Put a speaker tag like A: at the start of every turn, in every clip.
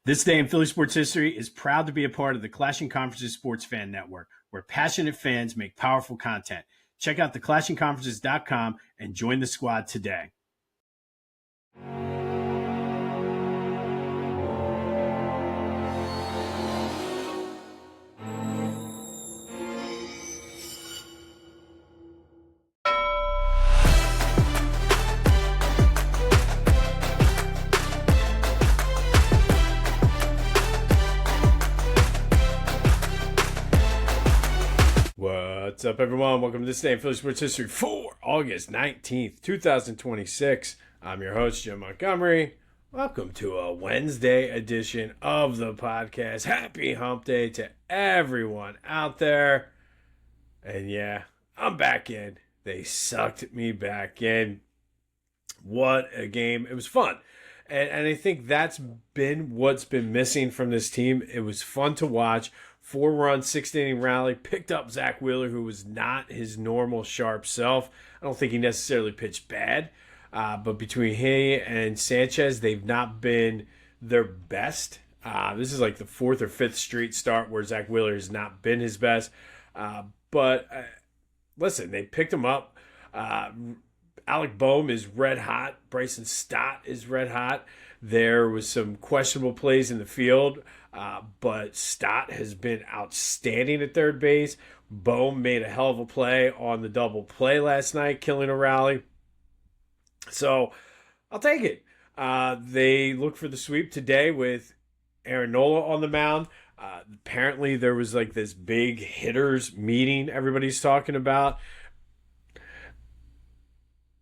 A: This day in Philly sports history is proud to be a part of the Clashing Conferences Sports Fan Network, where passionate fans make powerful content. Check out theclashingconferences.com and join the squad today. What's up, everyone? Welcome to This Day in Philly Sports History for August 19th, 2026. I'm your host, Jim Montgomery. Welcome to a Wednesday edition of the podcast. Happy hump day to everyone out there. And yeah, I'm back in. They sucked me back in. What a game. It was fun. And I think that's been what's been missing from this team. It was fun to watch. 4-run, 6th-inning rally. Picked up Zach Wheeler, who was not his normal sharp self. I don't think he necessarily pitched bad. But between he and Sanchez, they've not been their best. This is like the 4th or 5th straight start where Zach Wheeler has not been his best. But listen, they picked him up. Alec Boehm is red hot. Bryson Stott is red hot. There was some questionable plays in the field, but Stott has been outstanding at third base. Boehm made a hell of a play on the double play last night, killing a rally. So I'll take it. They look for the sweep today with Aaron Nola on the mound. Apparently there was like this big hitters meeting everybody's talking about.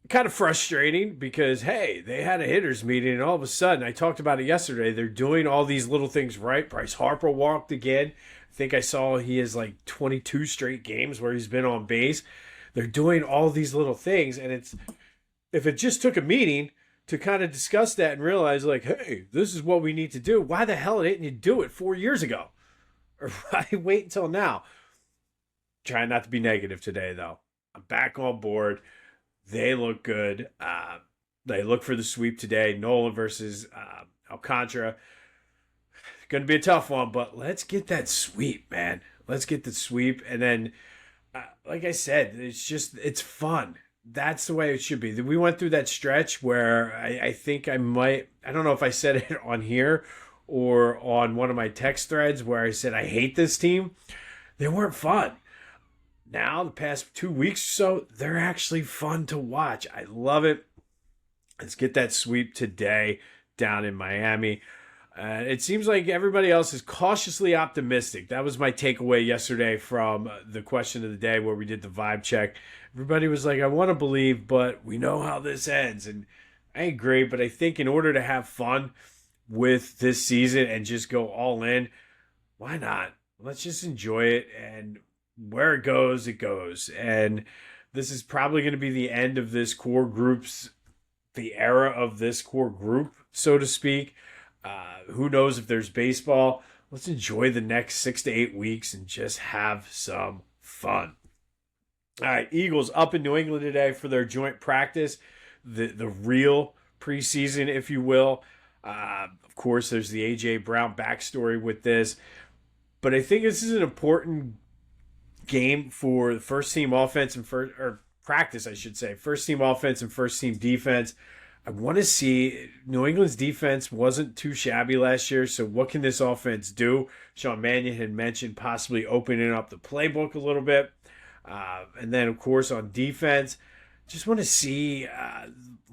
A: Kind of frustrating because, hey, they had a hitters meeting and all of a sudden, I talked about it yesterday, they're doing all these little things right. Bryce Harper walked again. I think I saw he has like 22 straight games where he's been on base. They're doing all these little things, and if it just took a meeting to kind of discuss that and realize like, hey, this is what we need to do, why the hell didn't you do it 4 years ago? Or why wait until now? Trying not to be negative today, though. I'm back on board. They look good. They look for the sweep today. Nola versus Alcantara. Going to be a tough one, but let's get that sweep, man. Let's get the sweep. And then, like I said, it's fun. That's the way it should be. We went through that stretch where I think I don't know if I said it on here or on one of my text threads where I said I hate this team. They weren't fun. Now, the past 2 weeks or so, they're actually fun to watch. I love it. Let's get that sweep today down in Miami. It seems like everybody else is cautiously optimistic. That was my takeaway yesterday from the question of the day where we did the vibe check. Everybody was like, I want to believe, but we know how this ends. And I agree, but I think in order to have fun with this season and just go all in, why not? Let's just enjoy it, and where it goes, it goes. And this is probably going to be the end of this core group's, the era of this core group, so to speak. Who knows if there's baseball? Let's enjoy the next 6 to 8 weeks and just have some fun. All right, Eagles up in New England today for their joint practice, the real preseason, if you will. Of course, there's the A.J. Brown backstory with this. But I think this is an important game for the first team offense and practice, I should say. First team offense and first team defense. I want to see New England's defense wasn't too shabby last year, so what can this offense do? Sean Mannion had mentioned possibly opening up the playbook a little bit. And then, of course, on defense, just want to see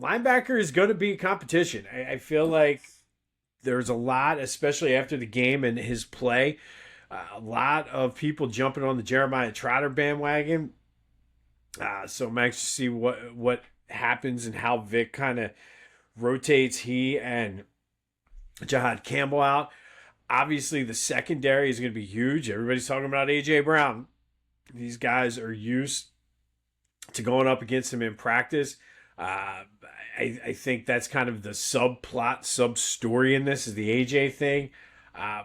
A: linebacker is going to be a competition. I feel like there's a lot, especially after the game and his play, a lot of people jumping on the Jeremiah Trotter bandwagon. So I'm anxious to see what happens and how Vic kind of rotates he and Jahad Campbell out. Obviously, the secondary is going to be huge. Everybody's talking about A.J. Brown. These guys are used to going up against him in practice. I think that's kind of the sub-story in this is the A.J. thing.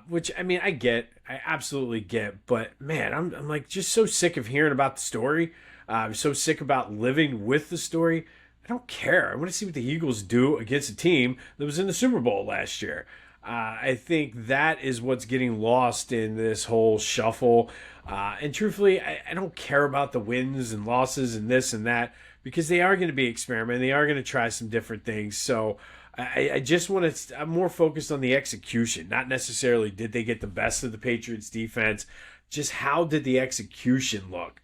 A: Which, I mean, I absolutely get, but man, I'm like just so sick of hearing about the story. I'm so sick about living with the story. I don't care. I want to see what the Eagles do against a team that was in the Super Bowl last year. I think that is what's getting lost in this whole shuffle. And truthfully, I don't care about the wins and losses and this and that because they are going to be experimenting. They are going to try some different things. So I just want to, I'm more focused on the execution, not necessarily did they get the best of the Patriots defense, just how did the execution look?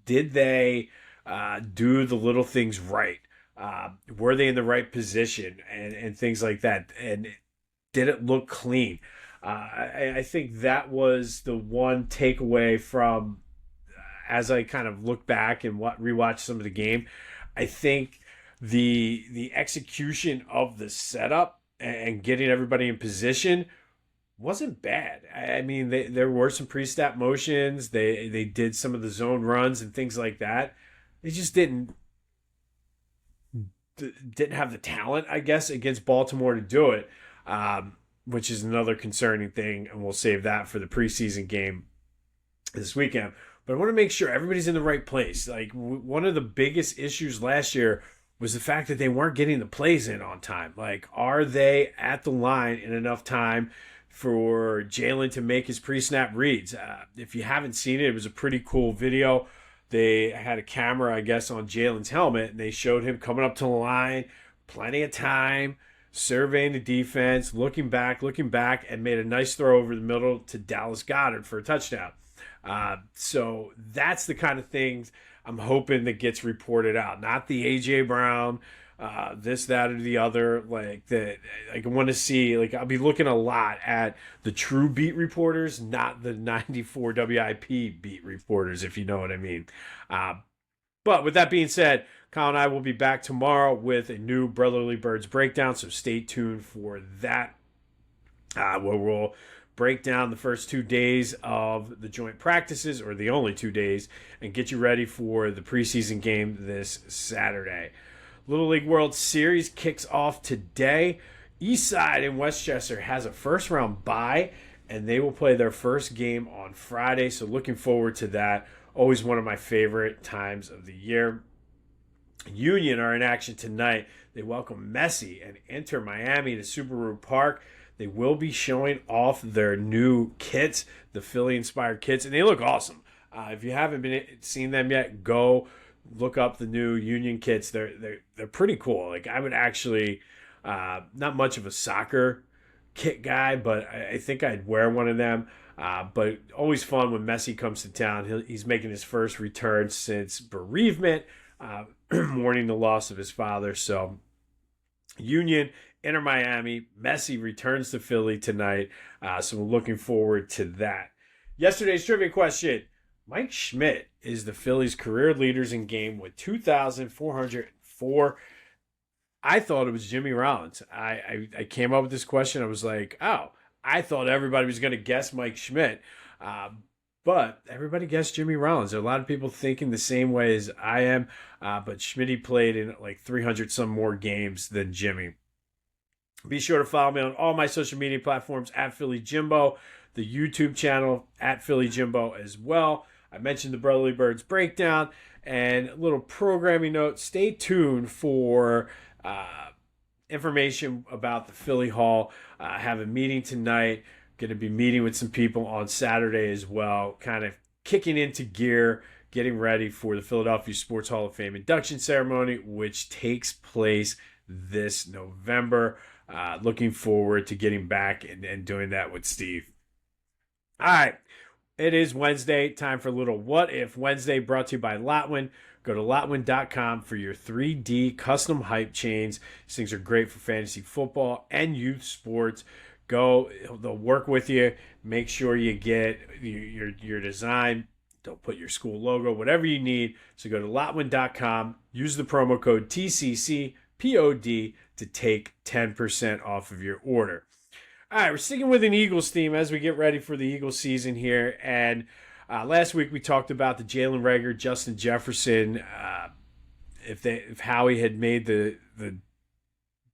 A: Did they do the little things right? Were they in the right position and things like that? And did it look clean? I think that was the one takeaway from as I kind of look back and rewatch some of the game. I think the execution of the setup and getting everybody in position wasn't bad. I mean, there were some pre-snap motions. They did some of the zone runs and things like that. They just didn't have the talent, I guess, against Baltimore to do it, which is another concerning thing, and we'll save that for the preseason game this weekend. But I want to make sure everybody's in the right place. Like, one of the biggest issues last year was the fact that they weren't getting the plays in on time. Like, are they at the line in enough time for Jalen to make his pre-snap reads? If you haven't seen it, it was a pretty cool video. They had a camera, I guess, on Jalen's helmet, and they showed him coming up to the line, plenty of time, surveying the defense, looking back, and made a nice throw over the middle to Dallas Goedert for a touchdown. So that's the kind of things I'm hoping that gets reported out, not the A.J. Brown, this, that, or the other. Like that, I want to see. Like, I'll be looking a lot at the true beat reporters, not the 94 WIP beat reporters, if you know what I mean. But with that being said, Kyle and I will be back tomorrow with a new Brotherly Birds breakdown, so stay tuned for that, where we'll break down the first 2 days of the joint practices, or the only 2 days, and get you ready for the preseason game this Saturday. Little League World Series kicks off today. Eastside in Westchester has a first-round bye, and they will play their first game on Friday, so looking forward to that. Always one of my favorite times of the year. Union are in action tonight. They welcome Messi and enter Miami to Subaru Park. They will be showing off their new kits, the Philly-inspired kits, and they look awesome. If you haven't seen them yet, go look up the new Union kits. They're pretty cool. Like, I would actually, not much of a soccer kit guy, but I think I'd wear one of them. But always fun when Messi comes to town. He's making his first return since bereavement, mourning the loss of his father. So Union, enter Miami. Messi returns to Philly tonight. So we're looking forward to that. Yesterday's trivia question. Mike Schmidt is the Phillies' career leaders in game with 2,404. I thought it was Jimmy Rollins. I came up with this question. I was like, oh, I thought everybody was going to guess Mike Schmidt. But everybody guessed Jimmy Rollins. There are a lot of people thinking the same way as I am. But Schmidt played in like 300 some more games than Jimmy. Be sure to follow me on all my social media platforms at Philly Jimbo, the YouTube channel at Philly Jimbo as well. I mentioned the Brotherly Birds breakdown, and a little programming note. Stay tuned for information about the Philly Hall. I have a meeting tonight. Going to be meeting with some people on Saturday as well, kind of kicking into gear, getting ready for the Philadelphia Sports Hall of Fame induction ceremony, which takes place this November. Looking forward to getting back and doing that with Steve. All right. It is Wednesday. Time for a little What If Wednesday, brought to you by Lotwin. Go to Lotwin.com for your 3D custom hype chains. These things are great for fantasy football and youth sports. Go. They'll work with you. Make sure you get your design. Don't put your school logo, whatever you need. So go to Lotwin.com. Use the promo code TCCPOD to take 10% off of your order. All right, we're sticking with an Eagles theme as we get ready for the Eagles season here. And last week we talked about the Jalen Reagor, Justin Jefferson. If Howie had made the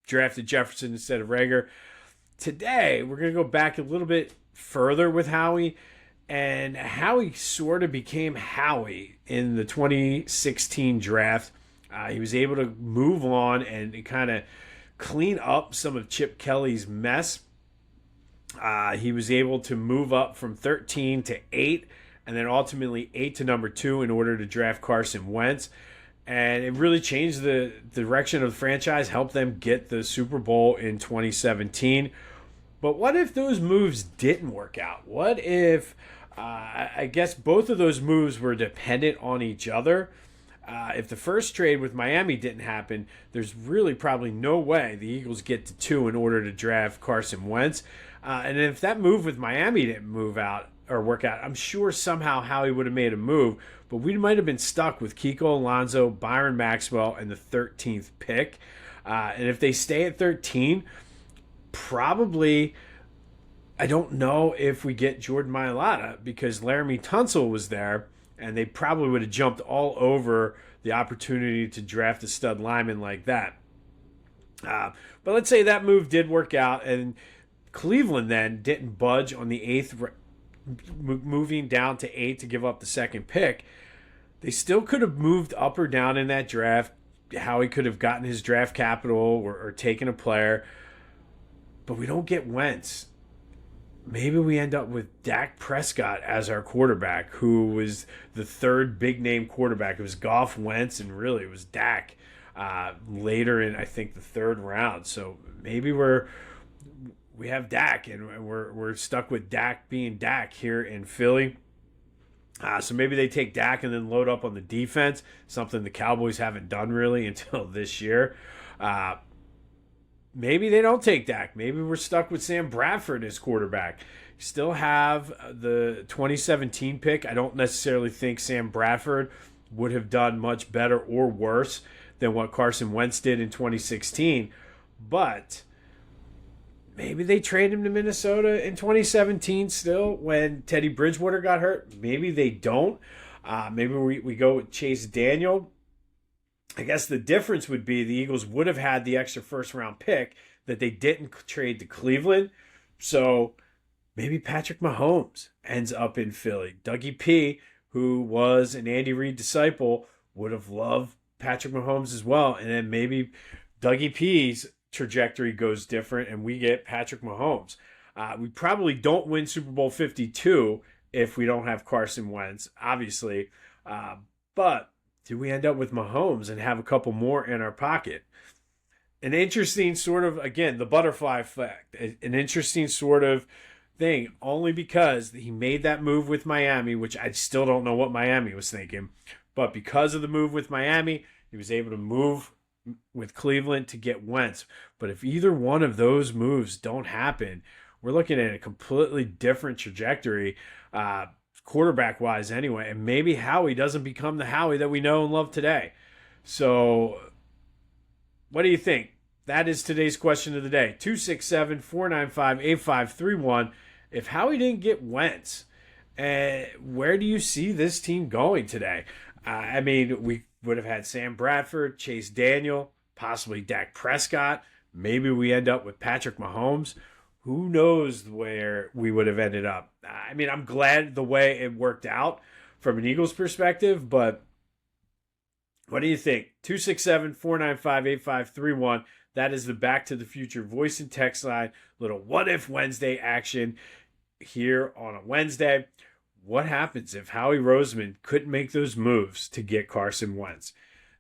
A: drafted Jefferson instead of Reagor. Today we're going to go back a little bit further with Howie. And Howie sort of became Howie in the 2016 draft. He was able to move on and kind of clean up some of Chip Kelly's mess. He was able to move up from 13 to 8, and then ultimately 8 to number 2 in order to draft Carson Wentz. And it really changed the direction of the franchise, helped them get the Super Bowl in 2017. But what if those moves didn't work out? What if, I guess both of those moves were dependent on each other? If the first trade with Miami didn't happen, there's really probably no way the Eagles get to 2 in order to draft Carson Wentz. And if that move with Miami didn't move out or work out, I'm sure somehow Howie would have made a move, but we might have been stuck with Kiko Alonso, Byron Maxwell, and the 13th pick. And if they stay at 13, probably, I don't know if we get Jordan Mailata, because Laramie Tunsil was there, and they probably would have jumped all over the opportunity to draft a stud lineman like that. But let's say that move did work out, and Cleveland then didn't budge on the 8th, moving down to 8 to give up the second pick. They still could have moved up or down in that draft. Howie could have gotten his draft capital or taken a player, but we don't get Wentz. Maybe we end up with Dak Prescott as our quarterback, who was the third big-name quarterback. It was Goff, Wentz, and really it was Dak later in, I think, the third round. So maybe we have Dak, and we're stuck with Dak being Dak here in Philly. So maybe they take Dak and then load up on the defense, something the Cowboys haven't done really until this year. Maybe they don't take Dak. Maybe we're stuck with Sam Bradford as quarterback. Still have the 2017 pick. I don't necessarily think Sam Bradford would have done much better or worse than what Carson Wentz did in 2016. But maybe they trade him to Minnesota in 2017 still when Teddy Bridgewater got hurt. Maybe they don't. Maybe we go with Chase Daniel. I guess the difference would be the Eagles would have had the extra first-round pick that they didn't trade to Cleveland. So maybe Patrick Mahomes ends up in Philly. Dougie P., who was an Andy Reid disciple, would have loved Patrick Mahomes as well. And then maybe Dougie P's trajectory goes different and we get Patrick Mahomes. We probably don't win Super Bowl 52 if we don't have Carson Wentz, obviously. But do we end up with Mahomes and have a couple more in our pocket? An interesting sort of, again, the butterfly effect. An interesting sort of thing, only because he made that move with Miami, which I still don't know what Miami was thinking. But because of the move with Miami, he was able to move with Cleveland to get Wentz. But if either one of those moves don't happen, we're looking at a completely different trajectory, quarterback-wise anyway. And maybe Howie doesn't become the Howie that we know and love today. So what do you think? That is today's question of the day. 267-495-8531. If Howie didn't get Wentz, where do you see this team going today? I mean, we would have had Sam Bradford, Chase Daniel, possibly Dak Prescott. Maybe we end up with Patrick Mahomes. Who knows where we would have ended up? I mean, I'm glad the way it worked out from an Eagles perspective, but what do you think? 267-495-8531. That is the Back to the Future voice and text line. Little What If Wednesday action here on a Wednesday. What happens if Howie Roseman couldn't make those moves to get Carson Wentz?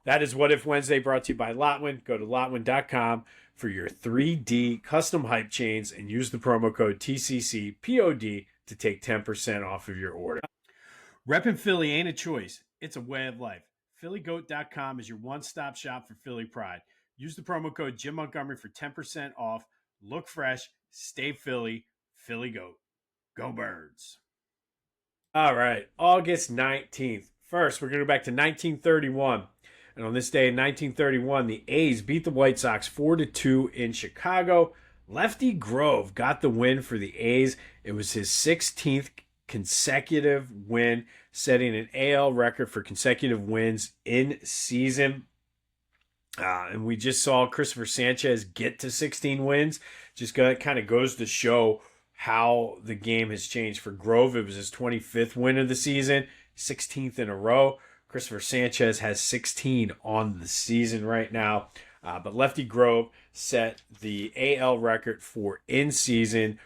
A: That is What If Wednesday, brought to you by Lotwin. Go to lotwin.com for your 3D custom hype chains and use the promo code TCCPOD to take 10% off of your order. Reppin' Philly ain't a choice. It's a way of life. PhillyGoat.com is your one-stop shop for Philly pride. Use the promo code Jim Montgomery for 10% off. Look fresh. Stay Philly. Philly Goat. Go Birds. All right, August 19th. First, we're going to go back to 1931. And on this day in 1931, the A's beat the White Sox 4-2 in Chicago. Lefty Grove got the win for the A's. It was his 16th consecutive win, setting an AL record for consecutive wins in season. And we just saw Christopher Sanchez get to 16 wins. Just kind of goes to show how the game has changed. For Grove, it was his 25th win of the season, 16th in a row. Christopher Sanchez has 16 on the season right now. But Lefty Grove set the AL record for in-season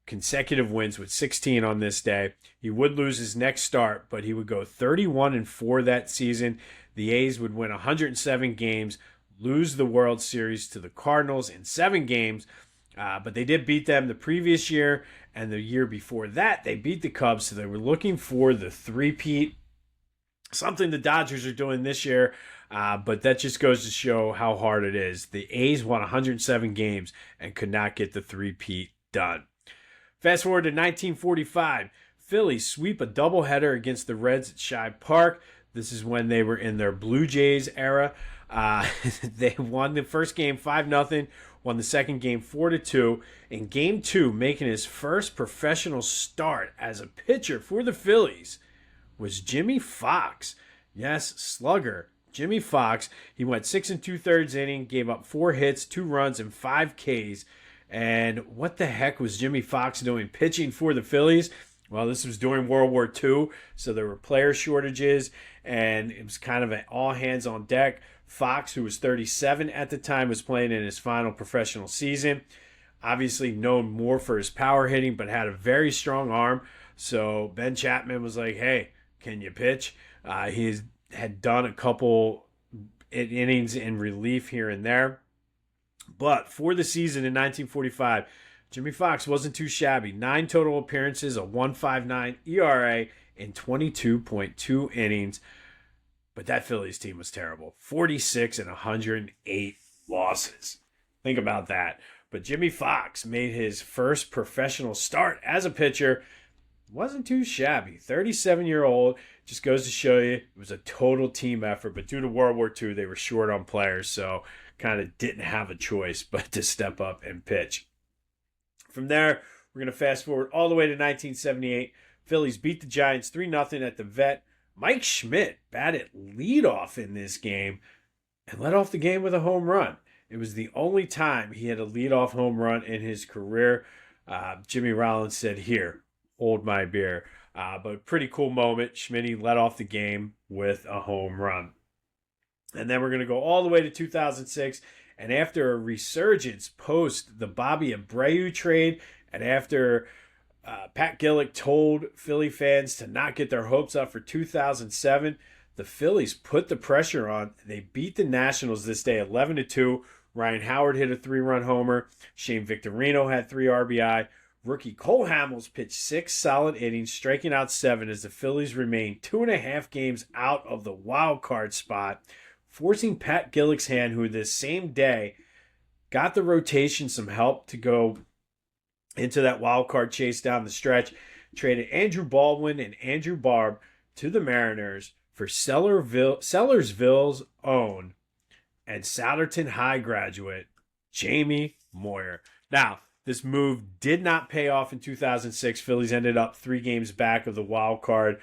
A: consecutive wins with 16 on this day. He would lose his next start, but he would go 31-4 that season. The A's would win 107 games, lose the World Series to the Cardinals in 7 games, but they did beat them the previous year, and the year before that, they beat the Cubs, so they were looking for the three-peat, something the Dodgers are doing this year, but that just goes to show how hard it is. The A's won 107 games and could not get the three-peat done. Fast forward to 1945, Phillies sweep a doubleheader against the Reds at Shibe Park. This is when they were in their Blue Jays era. They won the first game 5-0, won the second game 4-2. In game 2, making his first professional start as a pitcher for the Phillies was Jimmy Fox. Yes, slugger, Jimmy Fox. He went 6 2/3 inning, gave up 4 hits, 2 runs, and 5 Ks. And what the heck was Jimmy Fox doing pitching for the Phillies? Well, this was during World War II, so there were player shortages, and it was kind of an all hands on deck. Fox, who was 37 at the time, was playing in his final professional season. Obviously known more for his power hitting, but had a very strong arm. So Ben Chapman was like, hey, can you pitch? He had done a couple innings in relief here and there. But for the season in 1945, Jimmy Fox wasn't too shabby. 9 total appearances, a 1.59 ERA in 22.2 innings. But that Phillies team was terrible. 46 and 108 losses. Think about that. But Jimmy Fox made his first professional start as a pitcher. Wasn't too shabby. 37-year-old. Just goes to show you it was a total team effort. But due to World War II, they were short on players. So kind of didn't have a choice but to step up and pitch. From there, we're going to fast forward all the way to 1978. Phillies beat the Giants 3-0 at the Vet. Mike Schmidt batted leadoff in this game and led off the game with a home run. It was the only time he had a leadoff home run in his career. Jimmy Rollins said, here, hold my beer. But pretty cool moment. Schmidt led off the game with a home run. And then we're going to go all the way to 2006. And after a resurgence post the Bobby Abreu trade, and after Pat Gillick told Philly fans to not get their hopes up for 2007, the Phillies put the pressure on. They beat the Nationals this day 11-2. Ryan Howard hit a 3-run homer. Shane Victorino had 3 RBI. Rookie Cole Hamels pitched 6 solid innings, striking out 7 as the Phillies remained 2.5 games out of the wild card spot, forcing Pat Gillick's hand, who this same day got the rotation some help to go into that wild card chase down the stretch, traded Andrew Baldwin and Andrew Barb to the Mariners for Sellersville's own and Souderton High graduate Jamie Moyer. Now, this move did not pay off in 2006. Phillies ended up 3 games back of the wild card.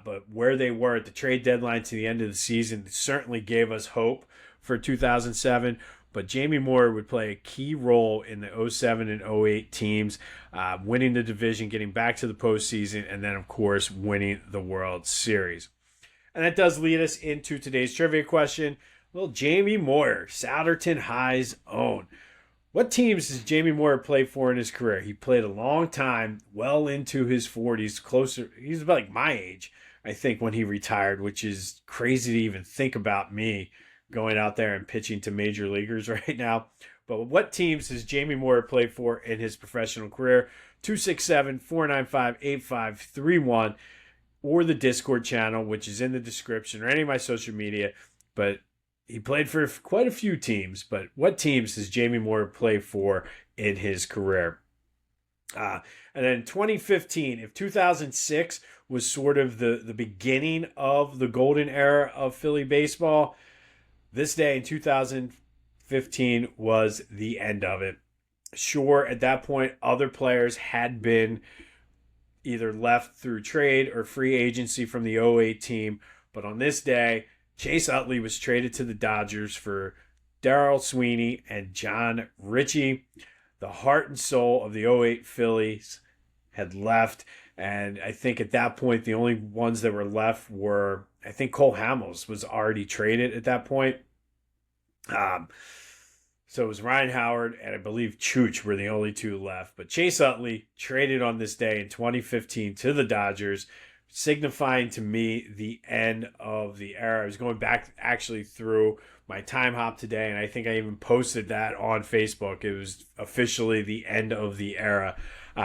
A: But where they were at the trade deadline to the end of the season certainly gave us hope for 2007. But Jamie Moyer would play a key role in the 07 and 08 teams, winning the division, getting back to the postseason, and then, of course, winning the World Series. And that does lead us into today's trivia question. Well, Jamie Moyer, Souderton High's own. What teams does Jamie Moyer play for in his career? He played a long time, well into his 40s, closer. He's about like my age, I think, when he retired, which is crazy to even think about me going out there and pitching to major leaguers right now. But what teams does Jamie Moyer play for in his professional career? 267-495-8531 or the Discord channel, which is in the description, or any of my social media. But he played for quite a few teams, but what teams does Jamie Moyer play for in his career? And then 2015, if 2006 was sort of the beginning of the golden era of Philly baseball, this day in 2015 was the end of it. Sure, at that point, other players had been either left through trade or free agency from the 08 team, but on this day, Chase Utley was traded to the Dodgers for Darryl Sweeney and John Ritchie. The heart and soul of the 08 Phillies had left, and I think at that point the only ones that were left were, I think Cole Hamels was already traded at that point. So it was Ryan Howard and I believe Chooch were the only two left. But Chase Utley traded on this day in 2015 to the Dodgers, signifying to me the end of the era. I was going back actually through my time hop today, and I think I even posted that on Facebook. It was officially the end of the era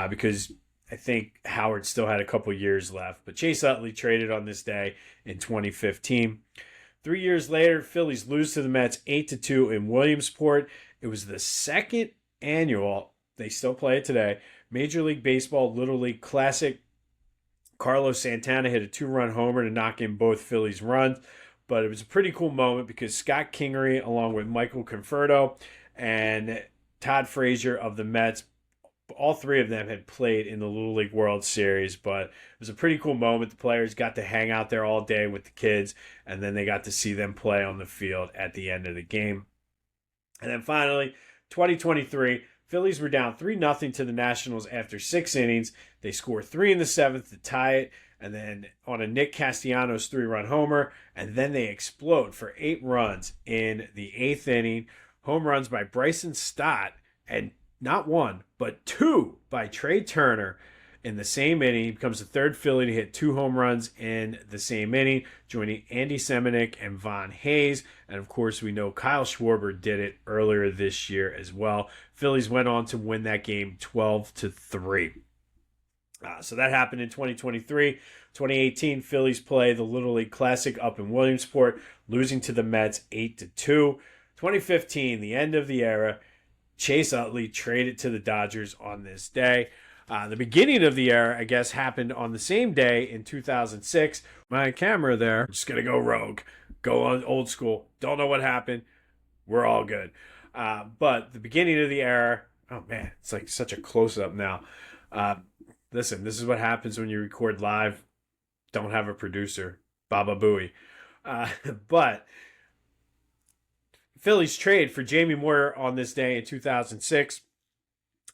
A: because I think Howard still had a couple years left. But Chase Utley traded on this day in 2015. 3 years later, Phillies lose to the Mets 8-2 in Williamsport. It was the second annual, they still play it today, Major League Baseball Little League Classic. Carlos Santana hit a 2-run homer to knock in both Phillies runs. But it was a pretty cool moment because Scott Kingery, along with Michael Conforto and Todd Frazier of the Mets, all three of them had played in the Little League World Series. But it was a pretty cool moment. The players got to hang out there all day with the kids, and then they got to see them play on the field at the end of the game. And then finally, 2023, Phillies were down 3-0 to the Nationals after 6 innings. They score 3 in the 7th to tie it, and then on a Nick Castellanos 3-run homer, and then they explode for 8 runs in the 8th inning. Home runs by Bryson Stott, and not 1, but 2 by Trey Turner in the same inning. He becomes the third Philly to hit 2 home runs in the same inning, joining Andy Semenick and Von Hayes. And of course, we know Kyle Schwarber did it earlier this year as well. Phillies went on to win that game 12-3. So that happened in 2023. 2018, Phillies play the Little League Classic up in Williamsport, losing to the Mets 8-2. 2015, the end of the era. Chase Utley traded to the Dodgers on this day. The beginning of the era, I guess, happened on the same day in 2006. My camera there, I'm just going to go rogue, go on old school. Don't know what happened. We're all good. But the beginning of the era, oh man, it's like such a close-up now. Listen, this is what happens when you record live. Don't have a producer. Baba Booey. But Phillies trade for Jamie Moyer on this day in 2006.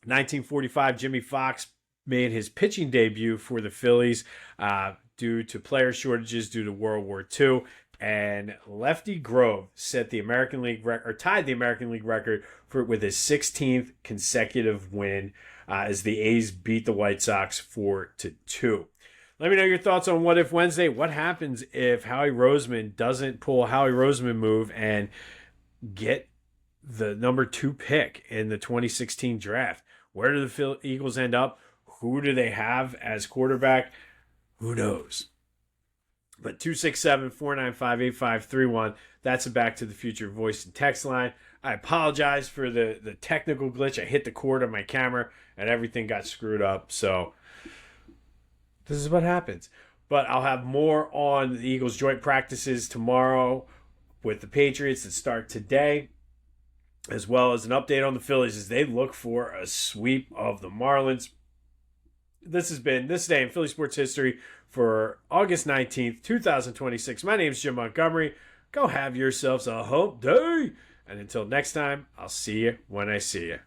A: 1945, Jimmy Fox made his pitching debut for the Phillies due to player shortages due to World War II. And Lefty Grove set the American League record, or tied the American League record with his 16th consecutive win as the A's beat the White Sox 4-2. Let me know your thoughts on What If Wednesday. What happens if Howie Roseman doesn't pull a Howie Roseman move and get the number 2 pick in the 2016 draft? Where do the Eagles end up? Who do they have as quarterback? Who knows? But 267-495-8531, that's a Back to the Future voice and text line. I apologize for the technical glitch. I hit the cord on my camera and everything got screwed up. So this is what happens. But I'll have more on the Eagles joint practices tomorrow with the Patriots that start today, as well as an update on the Phillies as they look for a sweep of the Marlins. This has been This Day in Philly Sports History for August 19th, 2026. My name is Jim Montgomery. Go have yourselves a hump day. And until next time, I'll see you when I see you.